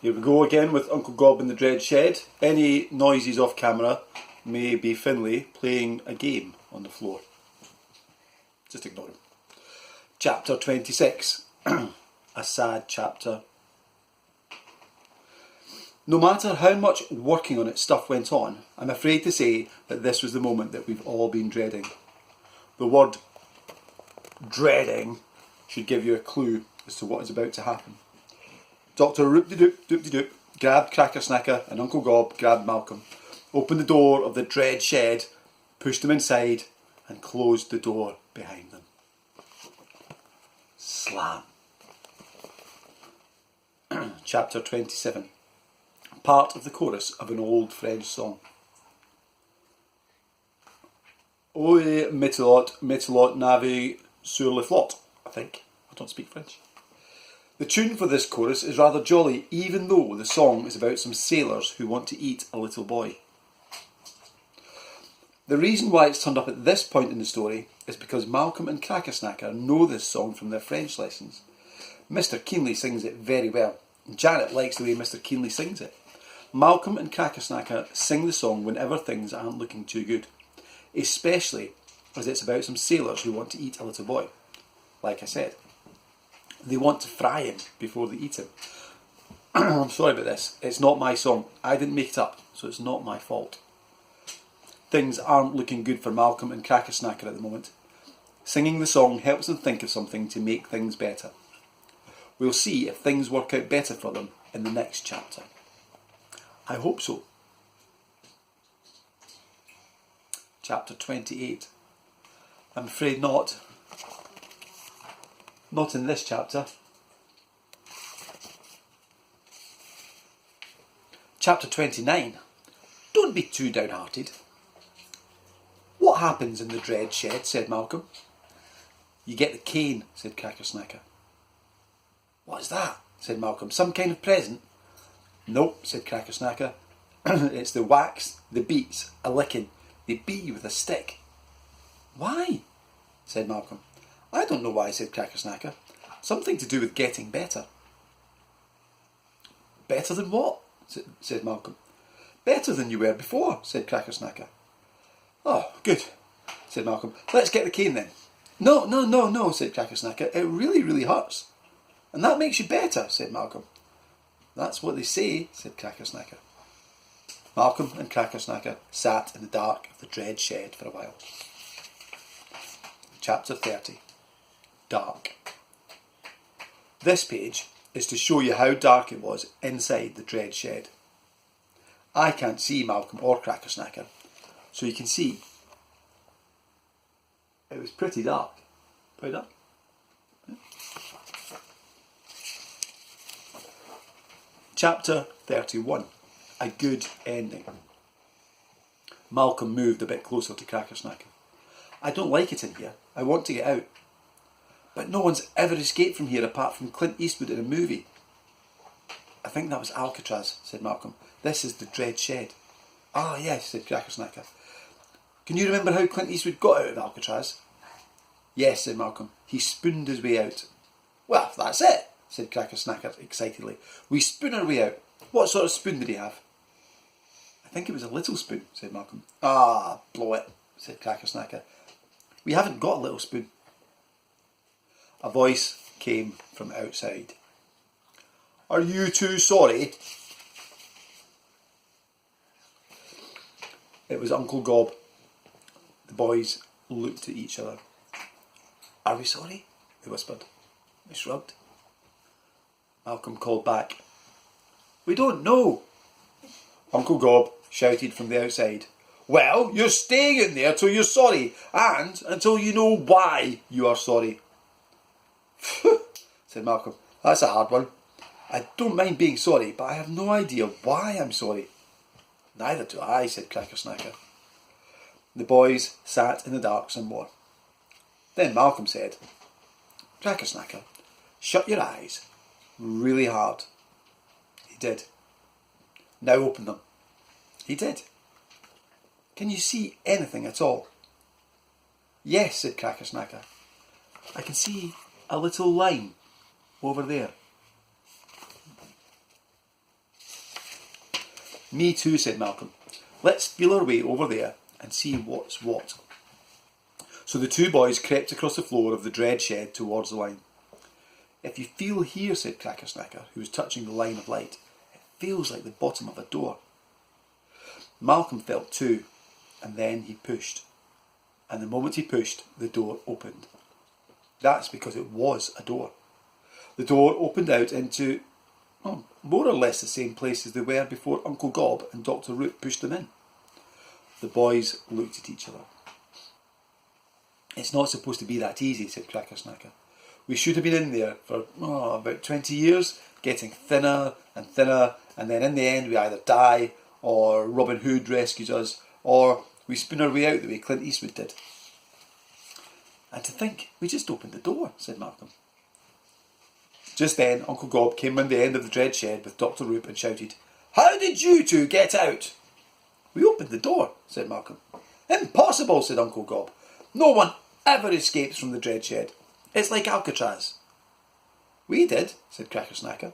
Here we go again with Uncle Gobb in the Dread Shed. Any noises off camera may be Finlay playing a game on the floor. Just ignore him. Chapter 26. A sad chapter. No matter how much working on it stuff went on, I'm afraid to say that this was the moment that we've all been dreading. The word dreading should give you a clue as to what is about to happen. Dr. Roop-de-doop grabbed Cracker-Snacker and Uncle Gobb grabbed Malcolm, opened the door of the Dread Shed, pushed them inside and closed the door behind them. Slam. Chapter 27. Part of the chorus of an old French song. Oe metelot nave sur le flotte, I think. I don't speak French. The tune for this chorus is rather jolly, even though the song is about some sailors who want to eat a little boy. The reason why it's turned up at this point in the story is because Malcolm and Cracker-Snacker know this song from their French lessons. Mr. Keenly sings it very well. Janet likes the way Mr. Keenly sings it. Malcolm and Cracker-Snacker sing the song whenever things aren't looking too good, especially as it's about some sailors who want to eat a little boy. Like I said, they want to fry him before they eat him. I'm sorry about this. It's not my song. I didn't make it up, so it's not my fault. Things aren't looking good for Malcolm and Cracker-Snacker at the moment. Singing the song helps them think of something to make things better. We'll see if things work out better for them in the next chapter. I hope so. Chapter 28. I'm afraid not. Not in this chapter. Chapter 29. Don't be too downhearted. What happens in the Dread Shed? Said Malcolm. You get the cane, said Cracker-Snacker. What is that? Said Malcolm. Some kind of present? Nope, said Cracker-Snacker. It's the wax, the beats, a licking. They beat you with a stick. Why? Said Malcolm. I don't know why, said Cracker-Snacker. Something to do with getting better. Better than what? Said Malcolm. Better than you were before, said Cracker-Snacker. Oh, good, said Malcolm. Let's get the cane then. No, said Cracker-Snacker. It really hurts. And that makes you better, said Malcolm. That's what they say, said Cracker-Snacker. Malcolm and Cracker-Snacker sat in the dark of the Dread Shed for a while. Chapter 30. Dark. This page is to show you how dark it was inside the Dread Shed. I can't see Malcolm or Cracker-Snacker, so you can see it was pretty dark. Pretty dark. Yeah. Chapter 31. A good ending. Malcolm moved a bit closer to Cracker-Snacker. I don't like it in here. I want to get out. But no one's ever escaped from here apart from Clint Eastwood in a movie. I think that was Alcatraz, said Malcolm. This is the Dread Shed. Ah, yes, said Cracker-Snacker. Can you remember how Clint Eastwood got out of Alcatraz? Yes, said Malcolm. He spooned his way out. Well, that's it, said Cracker-Snacker excitedly. We spoon our way out. What sort of spoon did he have? I think it was a little spoon, said Malcolm. Ah, blow it, said Cracker-Snacker. We haven't got a little spoon. A voice came from outside. Are you two sorry? It was Uncle Gobb. The boys looked at each other. Are we sorry? They whispered. They shrugged. Malcolm called back. We don't know. Uncle Gobb shouted from the outside. Well, you're staying in there till you're sorry, and until you know why you are sorry. Said Malcolm. That's a hard one. I don't mind being sorry, but I have no idea why I'm sorry. Neither do I, said Cracker-Snacker. The boys sat in the dark some more. Then Malcolm said, Cracker-Snacker, shut your eyes really hard. He did. Now open them. He did. Can you see anything at all? Yes, said Cracker-Snacker. I can see a little line over there. Me too, said Malcolm. Let's feel our way over there and see what's what. So the two boys crept across the floor of the dread shed towards the line. If you feel here, said Crackersnacker, who was touching the line of light, it feels like the bottom of a door. Malcolm felt too, and then he pushed. And the moment he pushed, the door opened. That's because it was a door. The door opened out into, more or less the same place as they were before Uncle Gobb and Dr. Root pushed them in. The boys looked at each other. It's not supposed to be that easy, said Crackersnacker. We should have been in there for about 20 years, getting thinner and thinner, and then in the end we either die, or Robin Hood rescues us, or we spin our way out the way Clint Eastwood did. And to think, we just opened the door, said Malcolm. Just then Uncle Gobb came round the end of the dread shed with Dr. Roop and shouted, How did you two get out? We opened the door, said Malcolm. Impossible, said Uncle Gobb. No one ever escapes from the dread shed. It's like Alcatraz. We did, said Crackersnacker.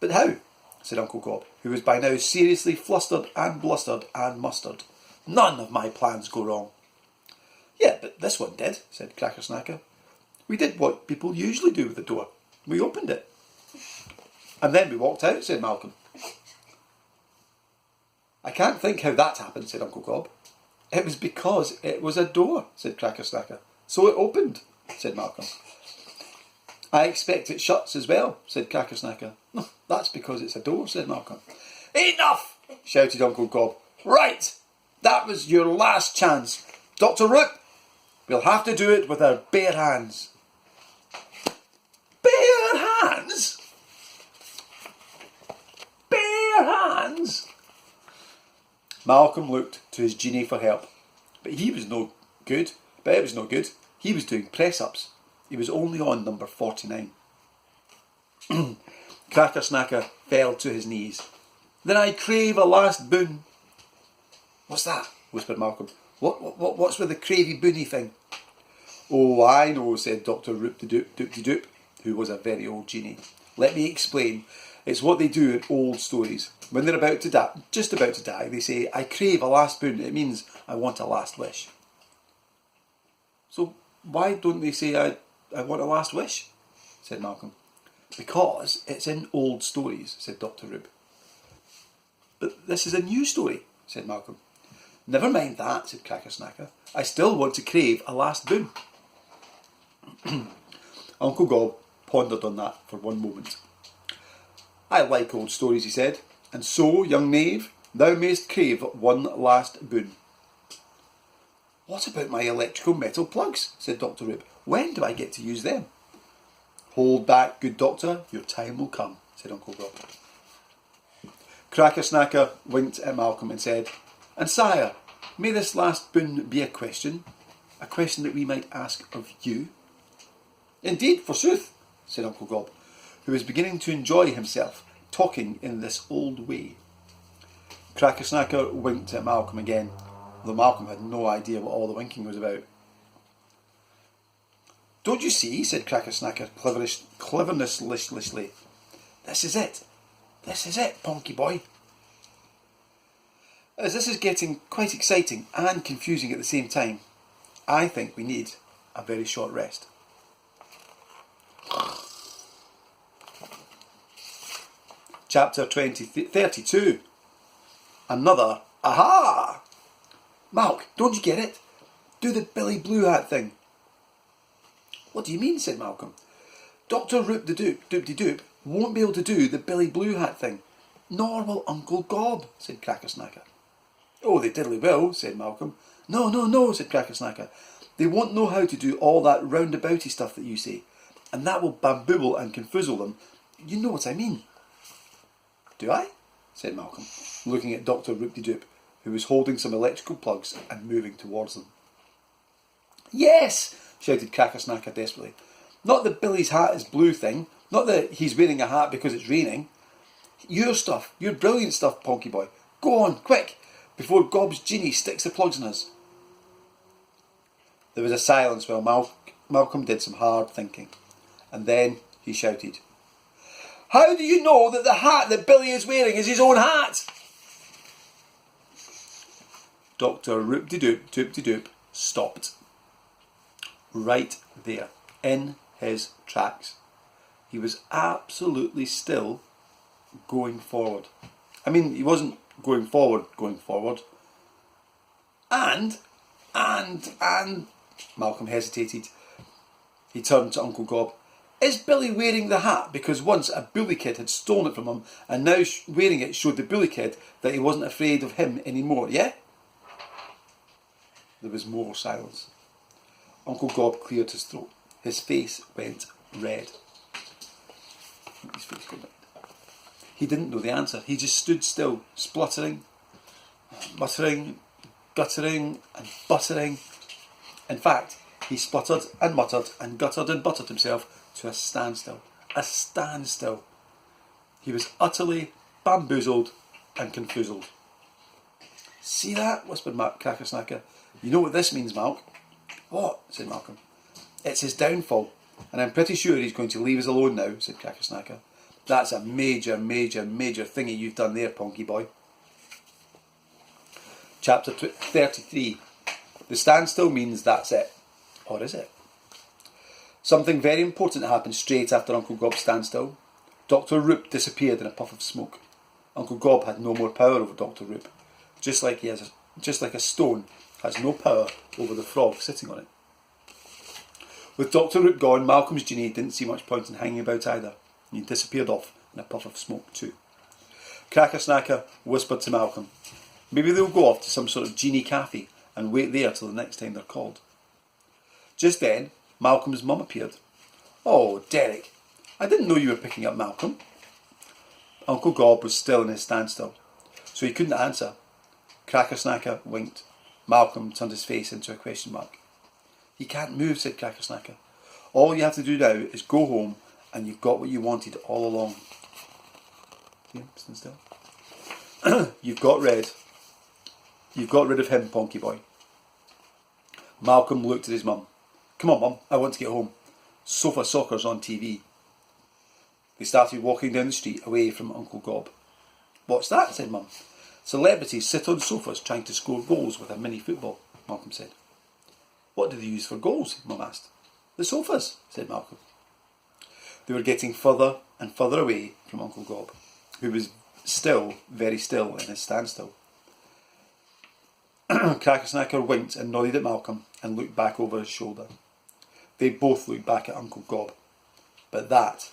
But how? Said Uncle Gobb, who was by now seriously flustered and blustered and mustard. None of my plans go wrong. Yeah, but this one did, said Crackersnacker. We did what people usually do with the door. We opened it. And then we walked out, said Malcolm. I can't think how that happened, said Uncle Gobb. It was because it was a door, said Crackersnacker. So it opened, said Malcolm. I expect it shuts as well, said Crackersnacker. No, that's because it's a door, said Malcolm. Enough, shouted Uncle Gobb. Right, that was your last chance. Dr. Root, we'll have to do it with our bare hands. Bare hands? Bare hands? Malcolm looked to his genie for help, but it was no good. He was doing press-ups. He was only on number 49. Crackersnacker fell to his knees. Then I crave a last boon. What's that? Whispered Malcolm. What's with the cravey boony thing? Oh, I know, said Dr. Roop-de-Doop, who was a very old genie. Let me explain. It's what they do in old stories. When they're just about to die, they say, I crave a last boon. It means I want a last wish. So why don't they say, I want a last wish? Said Malcolm. Because it's in old stories, said Dr. Roop. But this is a new story, said Malcolm. Never mind that, said Crackersnacker. I still want to crave a last boon. Uncle Gobb pondered on that for one moment. I like old stories, he said, and so, young knave, thou mayst crave one last boon. What about my electrical metal plugs? Said Dr. Roop. When do I get to use them? Hold back, good doctor, your time will come, said Uncle Gobb. Crackersnacker winked at Malcolm and said, And sire, may this last boon be a question that we might ask of you? Indeed, forsooth, said Uncle Gobb, who was beginning to enjoy himself talking in this old way. Crackersnacker winked at Malcolm again, though Malcolm had no idea what all the winking was about. Don't you see, said Crackersnacker cleverness-lishly. This is it, Ponky boy. As this is getting quite exciting and confusing at the same time, I think we need a very short rest. Chapter 32. Another aha! Malk, don't you get it? Do the Billy Blue Hat thing. What do you mean? Said Malcolm. Dr. Roop-de-Doop won't be able to do the Billy Blue Hat thing. Nor will Uncle Gobb, said Crackersnacker. Oh, they diddly will, said Malcolm. No, said Crackersnacker. They won't know how to do all that roundabouty stuff that you say, and that will bamboozle and confuzzle them. You know what I mean. Do I? Said Malcolm, looking at Dr. Roop-de-Doop, who was holding some electrical plugs and moving towards them. Yes, shouted Crackersnacker desperately. Not that Billy's hat is blue thing, not that he's wearing a hat because it's raining. Your stuff, your brilliant stuff, Ponky boy. Go on, quick, before Gobb's genie sticks the plugs in us. There was a silence while Malcolm did some hard thinking, and then he shouted, How do you know that the hat that Billy is wearing is his own hat? Dr. Roop-de-Doop stopped. Right there, in his tracks. He was absolutely still going forward. I mean, he wasn't going forward. And, Malcolm hesitated. He turned to Uncle Gobb. Is Billy wearing the hat because once a bully kid had stolen it from him and now wearing it showed the bully kid that he wasn't afraid of him anymore, yeah? There was more silence. Uncle Gobb cleared his throat. His face went red. His face went red. He didn't know the answer. He just stood still, spluttering, muttering, guttering and buttering. In fact, he spluttered and muttered and guttered and buttered himself to a standstill. A standstill. He was utterly bamboozled and confused. See that? Whispered Crackersnacker. You know what this means, Malk? What? Said Malcolm. It's his downfall, and I'm pretty sure he's going to leave us alone now, said Crackersnacker. That's a major thingy you've done there, Ponky boy. Chapter 33. The standstill means that's it. Or is it? Something very important happened straight after Uncle Gobb's standstill. Dr. Roop disappeared in a puff of smoke. Uncle Gobb had no more power over Dr. Roop, just like a stone has no power over the frog sitting on it. With Dr. Roop gone, Malcolm's genie didn't see much point in hanging about either. He disappeared off in a puff of smoke too. Crackersnacker whispered to Malcolm, maybe they'll go off to some sort of genie cafe and wait there till the next time they're called. Just then, Malcolm's mum appeared. Oh, Derek, I didn't know you were picking up Malcolm. Uncle Gobb was still in his standstill, so he couldn't answer. Crackersnacker winked. Malcolm turned his face into a question mark. He can't move, said Crackersnacker. All you have to do now is go home and you've got what you wanted all along. See him, stand still. You've got rid of him, Ponky boy. Malcolm looked at his mum. Come on, Mum, I want to get home. Sofa Soccer's on TV. They started walking down the street away from Uncle Gobb. What's that? Said Mum. Celebrities sit on sofas trying to score goals with a mini football, Malcolm said. What do they use for goals? Mum asked. The sofas, said Malcolm. They were getting further and further away from Uncle Gobb, who was still very still in his standstill. Crackersnacker winked and nodded at Malcolm and looked back over his shoulder. They both looked back at Uncle Gobb, but that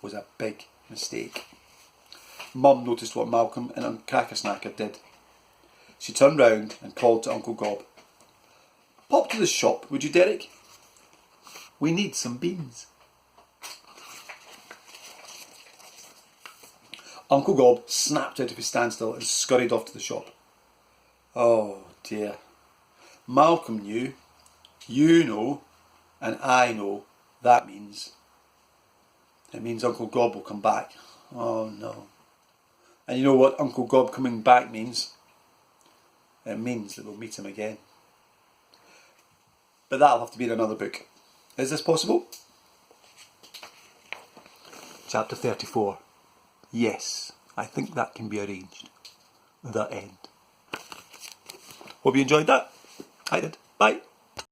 was a big mistake. Mum noticed what Malcolm and Crackersnacker did. She turned round and called to Uncle Gobb. Pop to the shop, would you, Derek? We need some beans. Uncle Gobb snapped out of his standstill and scurried off to the shop. Oh dear. Malcolm knew, you know, and I know that means. It means Uncle Gobb will come back. Oh no. And you know what Uncle Gobb coming back means? It means that we'll meet him again. But that'll have to be in another book. Is this possible? Chapter 34. Yes, I think that can be arranged. The end. Hope you enjoyed that. I did. Bye.